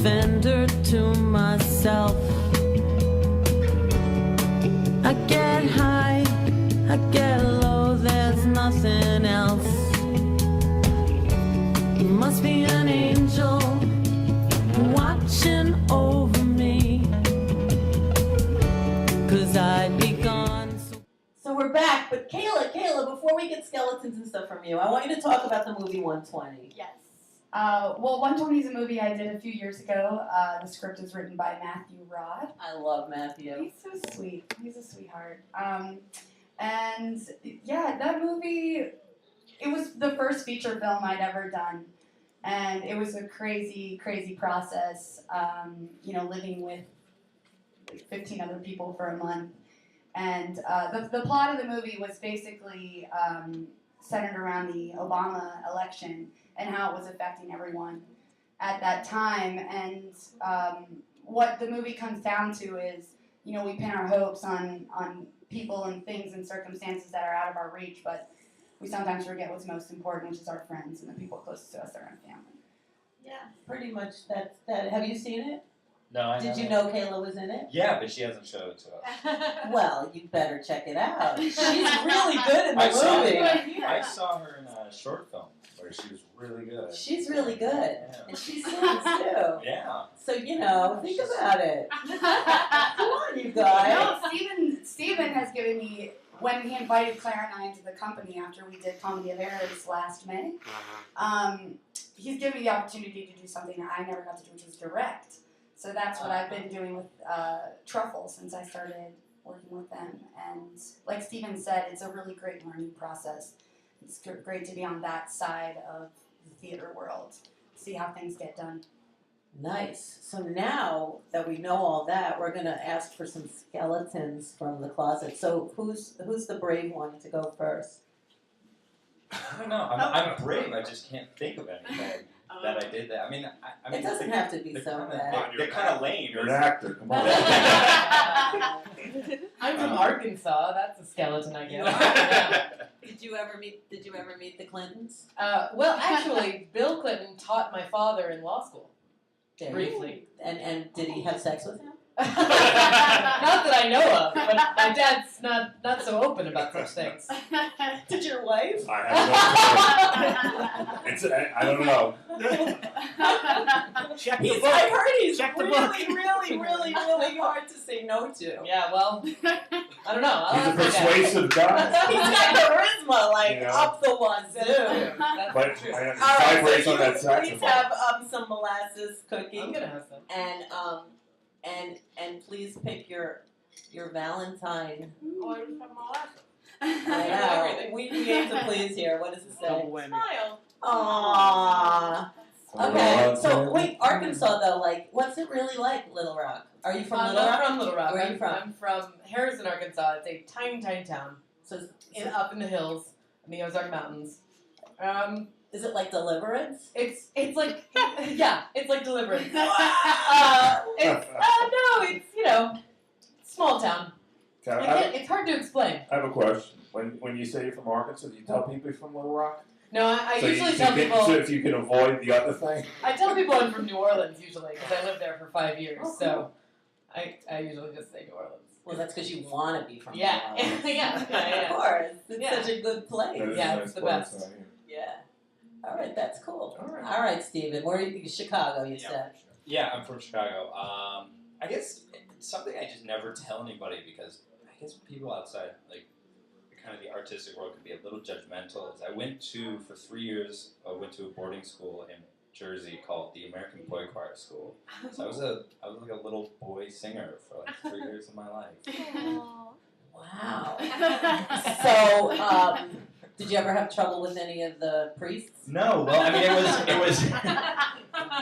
defender to myself. I get high, I get low, there's nothing else. You must be an angel watching over me, 'cause I'd be gone. So we're back, but Kayla, before we get skeletons and stuff from you, I want you to talk about the movie 120. Yes. Well, 120 is a movie I did a few years ago. The script is written by Matthew Rod. I love Matthew. He's so sweet. He's a sweetheart. And yeah, that movie, it was the first feature film I'd ever done. And it was a crazy, crazy process, living with 15 other people for a month. And the plot of the movie was basically centered around the Obama election and how it was affecting everyone at that time. And what the movie comes down to is, we pin our hopes on people and things and circumstances that are out of our reach, but we sometimes forget what's most important, which is our friends and the people closest to us, our own family. Yeah, pretty much that's that. Have you seen it? No, I haven't. Did you know Kayla was in it? Yeah, but she hasn't showed it to us. Well, you better check it out. She's really good in the movie. I saw her in a short film where she was really good. She's really good. Yeah. And she sings too. Yeah. So, think about it. Come on, you guys. No, Steven has given me, when he invited Claire and I into the company after we did Comedy of Errors last May, he's given me the opportunity to do something that I never got to do, which was direct. So that's what I've been doing with Truffle since I started working with them. And like Steven said, it's a really great learning process. It's great to be on that side of the theater world, see how things get done. Nice. So now that we know all that, we're going to ask for some skeletons from the closet. So who's the brave one to go first? I don't know. I'm brave. I just can't think of anything that I did that. I mean, it doesn't have to be so bad. They're kind of lame. You're an actor. Come on. I'm from Arkansas. That's a skeleton, I guess. Did you ever meet the Clintons? Well, actually, Bill Clinton taught my father in law school. Briefly. And did he have sex with him? Not that I know of, but my dad's not so open about such things. Did your wife? I have no I don't know. I heard he's really hard to say no to. Yeah, well, I don't know. He's a persuasive guy. He's got charisma, up the wazoo. But true. I All right, vibrates so on that please saxophone. have some molasses cooking. I'm gonna have some. And please pick your Valentine. Oh, I just have molasses. I know. We need to please here. What does it say? Double whammy. Smile. Aww. Okay. So Valentine. wait, Arkansas though, what's it really like, Little Rock? Are you from I'm Little not Rock? from Little Rock. Where are you from? I'm from Harrison, Arkansas. It's a tiny, tiny town. So Up in the hills, in the Ozark Mountains. is it like Deliverance? It's like it's like Deliverance. Wow. It's small town. Okay, It's hard to explain. I have a question. When you say you're from Arkansas, do you tell people you're from Little Rock? No, I So usually tell people. So if you can avoid the other thing? I tell people I'm from New Orleans usually because I lived there for 5 years. Oh, cool. So I usually just say New Orleans. Well, that's because you want to be from Yeah. New Orleans. Yeah. Of course. It's Yeah. such a good place. That is Yeah, a nice it's the place, best. Yeah. All right, that's cool. All right. All right, Steven. Where are you? Chicago, you said. Yeah, I'm from Chicago. I guess it's something I just never tell anybody because I guess people outside, kind of the artistic world, can be a little judgmental. Is I went to, for 3 years, I went to a boarding school in Jersey called the American Boy Choir School. So I was like a little boy singer for 3 years of my life. Wow. So, did you ever have trouble with any of the priests? No, well, I mean, it was,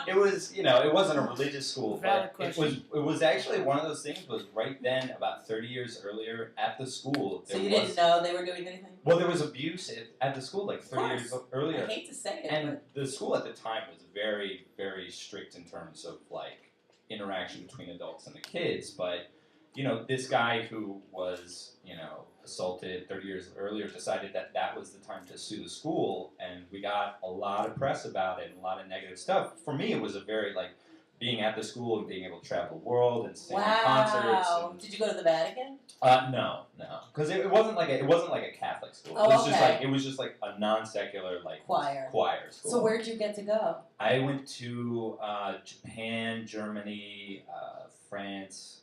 it wasn't a religious school, Valid but question. it was actually one of those things. Was right then, about 30 years earlier, at the school. So you didn't know they were doing anything? Well, there was abuse at the school, 30 years earlier. I hate to say it, And the school at the time was very, very strict in terms of interaction between adults and the kids. But this guy who was assaulted 30 years earlier decided that was the time to sue the school, and we got a lot of press about it and a lot of negative stuff. For me, it was a very being at the school and being able to travel the world and sing in concerts. Wow. And, Did you go to the Vatican? no, because it wasn't like a Catholic school. Oh, It was just like a non-secular like Choir school. So where'd you get to go? I went to Japan, Germany, France.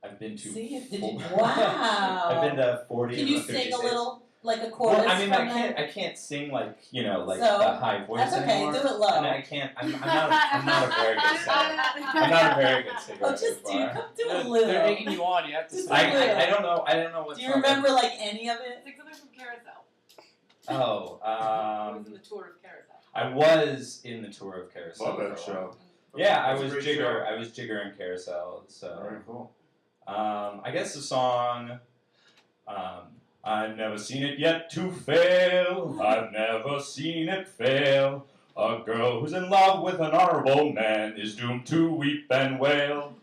I've been to. See, did four- you? Wow. I've been to 40. Can you or 50 sing a states. little, like a chorus? Well, I mean, from that? I can't sing like like So, the high voice That's okay. anymore. Do it low. And I can't. I'm not a very good singer. I'm not a very good singer. Oh, just do anymore. come do a They're little. egging you on. You have to Just sing. I don't know. I don't know what. Do you remember like any of it? Sing something from Carousel. Oh, Who was in the tour of Carousel? I was in the tour of Carousel. Love for a that while. show. Yeah, I That's a was great Jigger. show. I was Jigger in Carousel. So, Very cool. I guess the song. I've never seen it yet to fail. I've never seen it fail. A girl who's in love with an honorable man is doomed to weep and wail.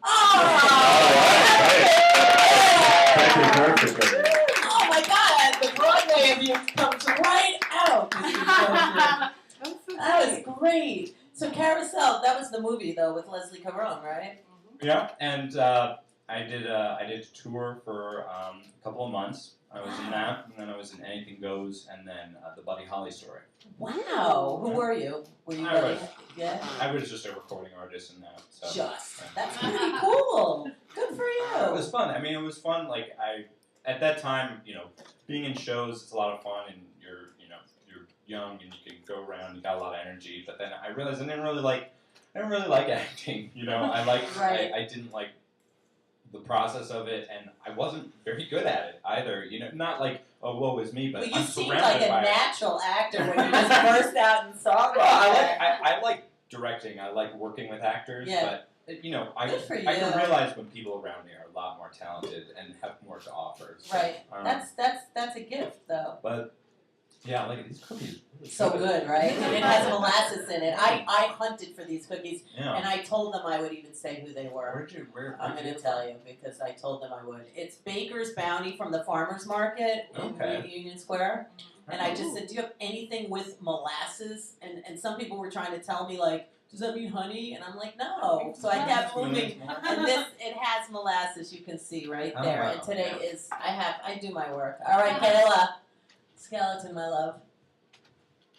Thank you, perfect. Oh my God! The Broadway of you comes right out. That was great. So Carousel, that was the movie though with Leslie Caron, right? Yeah, and I did a tour for a couple of months. I was in that, and then I was in Anything Goes, and then the Buddy Holly story. Wow. Who were you? Were you I really? was- Yeah. I was just a recording artist in that. So. Just. That's pretty cool. Good for you. It was fun. I mean, it was fun. Like at that time, being in shows, it's a lot of fun, and you're young, and you can go around. You got a lot of energy. But then I realized I didn't really like acting. I liked. Right. I didn't like the process of it, and I wasn't very good at it either. Not like, oh, woe is me, but But you I'm seem surrounded like a by it. natural actor when you just burst out in song. Well, I like directing. I like working with actors, Yeah. but I Good for I you. can realize when people around me are a lot more talented and have more to offer. So, Right. That's a gift though. But yeah, like these cookies. Really So good, right? And it has molasses in it. I hunted for these cookies, Yeah. and I told them I would even say who they were. Where? I'm going to tell you because I told them I would. It's Baker's Bounty from the Farmer's Market Okay. in Union Square. And I just said, do you have anything with molasses? And some people were trying to tell me, like, does that mean honey? And I'm like, no. So I kept moving. And it has molasses, you can see right Oh, there. wow. And today I do my work. All right, Kayla. Skeleton, my love.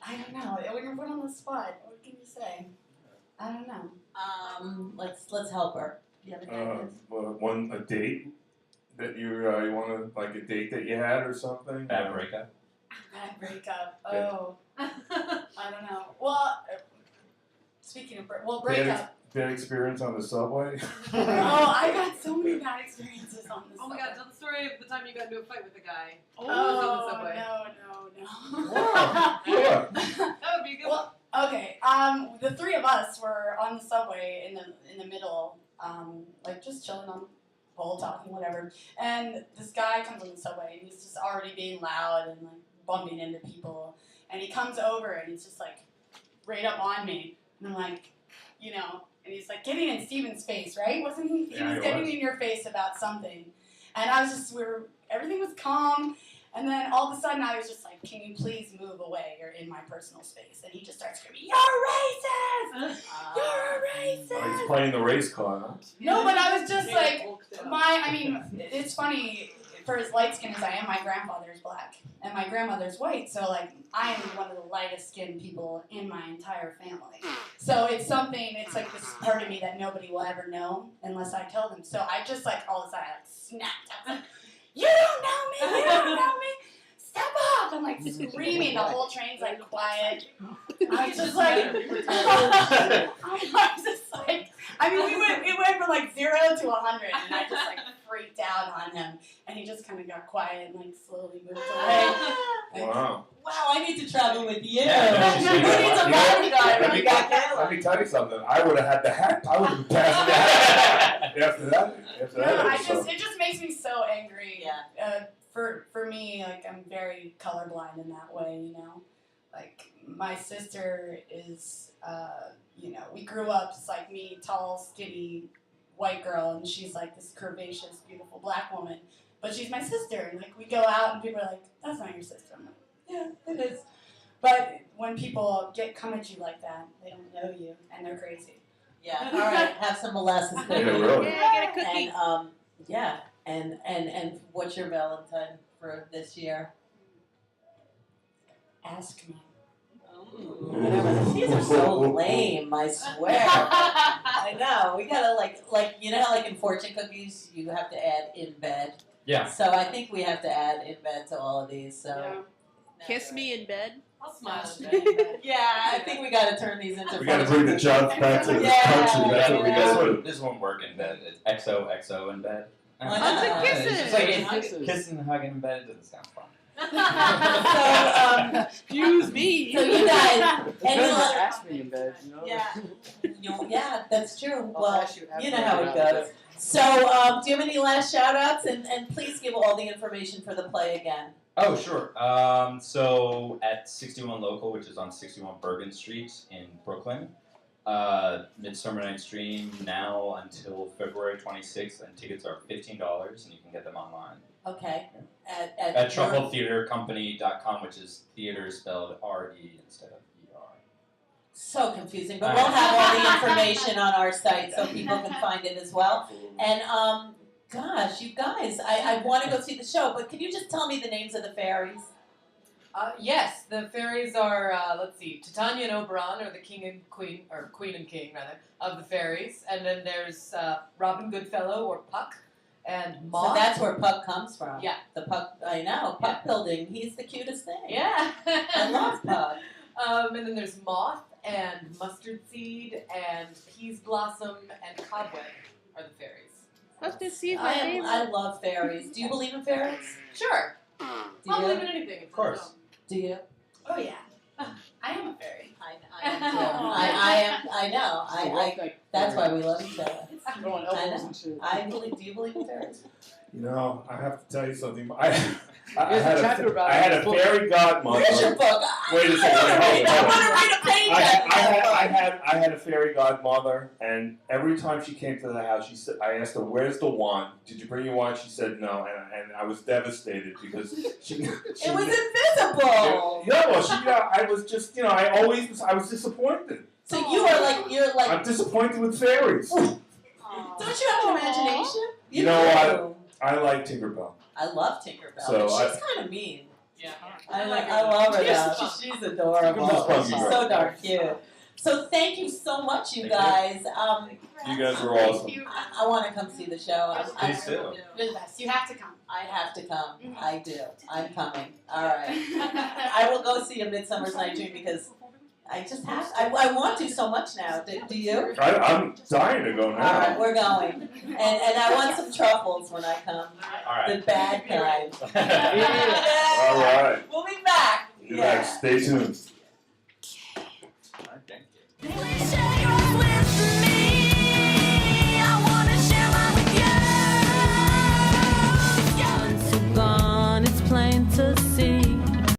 I don't know. When you're put on the spot, what can you say? I don't know. Let's help her. Do you have any ideas? A date that you want to, like a date that you had or something? Bad breakup. Bad breakup. Yeah. Oh, I don't know. Well, speaking of breakup. Bad experience on the subway? Oh, I got so many bad experiences on this. Oh my God! Tell the story of the time you got into a fight with a guy. Oh, on the subway. no. What? That would be a good. Well, okay. The three of us were on the subway in the middle, like just chilling on the pole, talking, whatever. And this guy comes on the subway, and he's just already being loud and like bumping into people. And he comes over, and he's just like right up on me, and I'm like, and he's like getting in Steven's face, right? Wasn't he? He Yeah, was he getting was. in your face about something, and I was just everything was calm. And then all of a sudden I was just like, can you please move away? You're in my personal space. And he just starts screaming, you're racist! You're Oh, racist! he's playing the race car, huh? No, but I was just like, it's funny, for as light skinned as I am, my grandfather's black. And my grandmother's white. So like, I am one of the lightest skinned people in my entire family. So it's like this part of me that nobody will ever know unless I tell them. So I just like, all of a sudden, I like snapped. I was like, you don't know me! You don't know me! Step up! I'm like screaming. The whole train's like quiet. I was just like, we went from like 0 to 100, and I just like freaked out on him, and he just kind of got quiet and like slowly moved away. Wow. Wow, I need to travel with you. Yeah, Who needs a bodyguard when you got Let Kayla? me tell you something. I would have had the hat. I would have been passing the hat after that. No, it just makes me so angry. Yeah. For me, like I'm very colorblind in that way, Like my sister is, we grew up just like me, tall, skinny, white girl, and she's like this curvaceous, beautiful black woman. But she's my sister, and like we go out, and people are like, "That's not your sister." I'm like, "Yeah, it is." But when people come at you like that, they don't know you, and they're crazy. Yeah. All right. Have some molasses Yeah, cookies. really. Yeah, get a cookie. And yeah. And what's your Valentine for this year? Ask me. Whatever. These are so lame, I swear. I know. We gotta like you know how like in fortune cookies you have to add in bed. Yeah. So I think we have to add in bed to all of these. So Kiss me in bed. I'll smile in bed. Yeah, I think we gotta turn these into. We gotta bring the jobs back to this Yeah. country. That's what we Yeah. gotta do. This won't work in bed. It's XOXO in bed. Why not? Lots of It's just like kisses. kissing and hugging in bed doesn't sound fun. So Excuse me. So you guys, any Ask me in bed, you know? yeah, yeah, that's true. I'll Well, ask you after you know how I it get out of goes. So, do you have any last shout outs? And please give all the information for the play again. Oh, sure. So at 61 Local, which is on 61 Bergen Street in Brooklyn, Midsummer Night's Dream now until February 26th, and tickets are $15, and you can get them online. Okay. At truffletheatercompany.com, which is theater spelled R-E instead of E-R. So confusing, but we'll have all the information on our site so people can find it as well. And gosh, you guys, I want to go see the show, but can you just tell me the names of the fairies? Yes, the fairies are, let's see, Titania and Oberon are the king and queen, or queen and king, rather, of the fairies. And then there's Robin Goodfellow, or Puck, and Moth. So that's where Puck comes from. Yeah. The Puck, I know, Puck building, he's the cutest thing. Yeah. I love Puck. And then there's Moth, and Mustard Seed, and Peas Blossom, and Cobweb are the fairies. Hope to see my favorite. I love fairies. Do you believe in fairies? Sure. Do I'll you? believe in anything. Of course. Do you? Oh yeah. I am a fairy. I am too. I know. I that's why we love each other. Throwing elbows and shit. Do you believe in fairies? You know, I have to tell you something. I There's a chapter about I it had in a the book. fairy godmother. Where's your book? Wait a second. Hold I on. want to read a page out of that book. I had a fairy godmother, and every time she came to the house, she said, I asked her, "Where's the wand? Did you bring your wand?" She said no, and I was devastated because she It was invisible. No, well, I was just, I was disappointed. So you're like. I'm disappointed with fairies. Don't you have an imagination? You know what? I like Tinkerbell. I love Tinkerbell, So but she's kind of mean. Yeah. I love her though. She's adorable. Tinkerbell's funky, She's right? so darn cute. So thank you so much, you guys. You guys were awesome. I want to come see the show. Please do. You're the best. You have to come. I have to come. I do. I'm coming. All right. I will go see A Midsummer's Night Dream because I just have. I want to so much now. Do you? I'm dying to go All right, now. we're going. And I want some truffles when I come. All right. The bad kind. All right. We'll be back. You guys stay tuned.